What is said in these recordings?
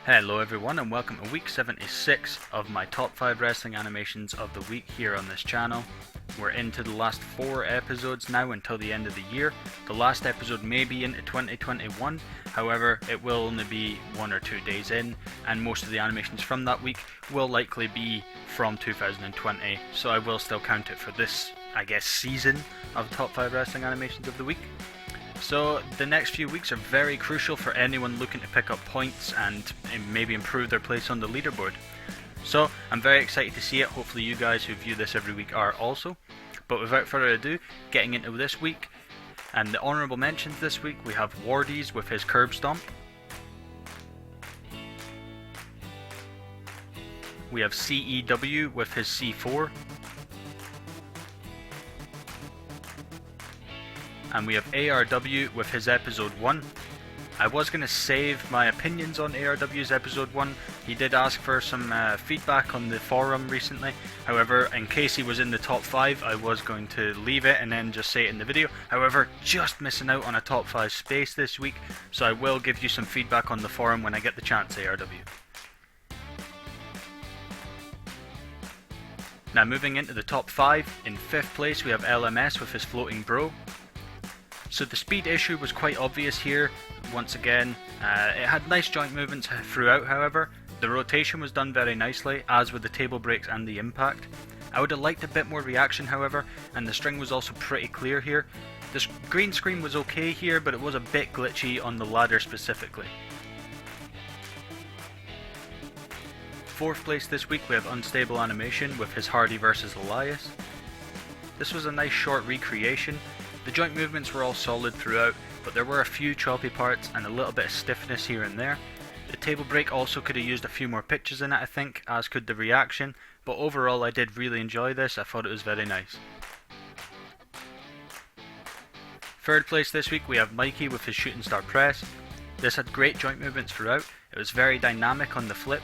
Hello everyone and welcome to week 76 of my top 5 wrestling animations of the week here on this channel. We're into the last 4 episodes now until the end of the year. The last episode may be into 2021, however it will only be 1 or 2 days in, and most of the animations from that week will likely be from 2020, so I will still count it for this, I guess, season of top 5 wrestling animations of the week. So the next few weeks are very crucial for anyone looking to pick up points and maybe improve their place on the leaderboard. So I'm very excited to see it. Hopefully you guys who view this every week are also. But without further ado, getting into this week, and the honourable mentions this week, we have Wardyz with his curb stomp. We have CEW with his C4. And we have ARW with his episode 1. I was going to save my opinions on ARW's episode 1. He did ask for some feedback on the forum recently. However, in case he was in the top 5, I was going to leave it and then just say it in the video. However, just missing out on a top 5 space this week, so I will give you some feedback on the forum when I get the chance, ARW. Now moving into the top 5, in 5th place we have LMS with his floating bro. So the speed issue was quite obvious here, once again. It had nice joint movements throughout, however. The rotation was done very nicely, as with the table breaks and the impact. I would have liked a bit more reaction, however, and the string was also pretty clear here. The green screen was okay here, but it was a bit glitchy on the ladder specifically. 4th place this week we have Unstable Animation with his Hardy vs ELIAS. This was a nice short recreation. The joint movements were all solid throughout, but there were a few choppy parts and a little bit of stiffness here and there. The table break also could have used a few more pitches in it, I think, as could the reaction, but overall I did really enjoy this. I thought it was very nice. 3rd place this week we have Myqee with his shooting star press. This had great joint movements throughout. It was very dynamic on the flip.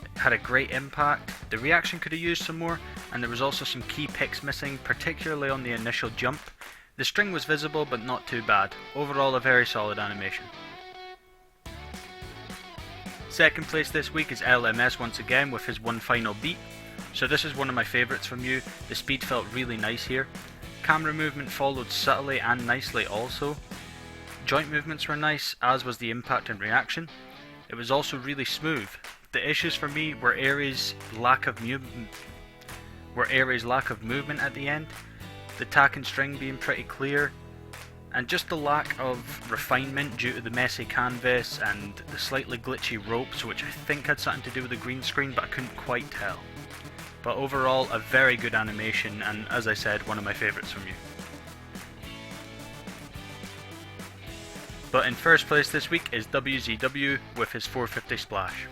It had a great impact. The reaction could have used some more, and there was also some key picks missing, particularly on the initial jump. The string was visible but not too bad. Overall a very solid animation. 2nd place this week is LMS once again with his One Final Beat. So this is one of my favourites from you. The speed felt really nice here. Camera movement followed subtly and nicely also. Joint movements were nice, as was the impact and reaction. It was also really smooth. The issues for me were Aries' lack of movement at the end. The tack and string being pretty clear, and just the lack of refinement due to the messy canvas and the slightly glitchy ropes, which I think had something to do with the green screen, but I couldn't quite tell. But overall a very good animation, and as I said, one of my favourites from you. But in 1st place this week is WZW with his 450 splash.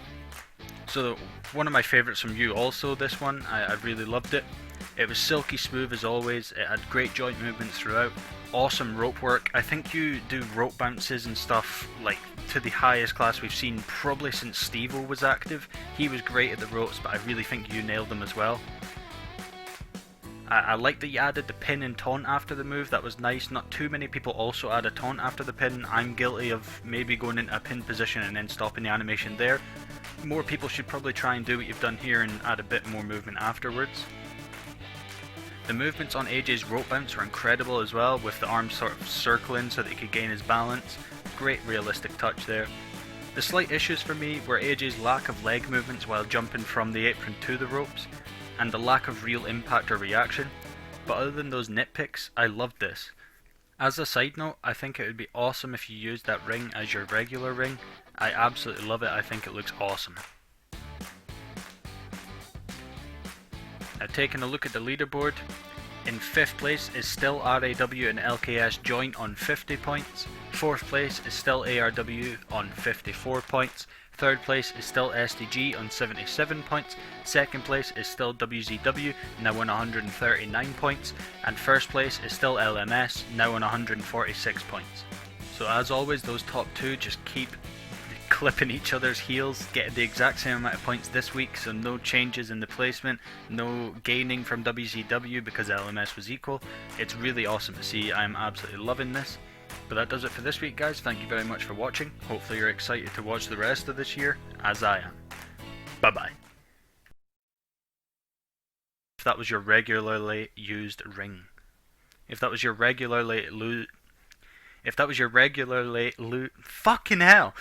So one of my favourites from you also, this one, I really loved it. It was silky smooth as always, it had great joint movements throughout, awesome rope work. I think you do rope bounces and stuff like to the highest class we've seen probably since Steve-O was active. He was great at the ropes, but I really think you nailed them as well. I like that you added the pin and taunt after the move. That was nice. Not too many people also add a taunt after the pin. I'm guilty of maybe going into a pin position and then stopping the animation there. More people should probably try and do what you've done here and add a bit more movement afterwards. The movements on AJ's rope bounce were incredible as well, with the arms sort of circling so that he could gain his balance. Great realistic touch there. The slight issues for me were AJ's lack of leg movements while jumping from the apron to the ropes, and the lack of real impact or reaction. But other than those nitpicks, I loved this. As a side note, I think it would be awesome if you used that ring as your regular ring. I absolutely love it, I think it looks awesome. Now taking a look at the leaderboard, in 5th place is still RAW and LKS joint on 50 points, 4th place is still ARW on 54 points, 3rd place is still SDG on 77 points, 2nd place is still WZW now on 139 points, and 1st place is still LMS now on 146 points. So as always, those top 2 just keep clipping each other's heels, getting the exact same amount of points this week, so no changes in the placement, no gaining from WCW because LMS was equal. It's really awesome to see. I'm absolutely loving this. But that does it for this week, guys. Thank you very much for watching. Hopefully you're excited to watch the rest of this year, as I am. Bye-bye. If that was your regularly used ring. If that was your regularly fucking hell.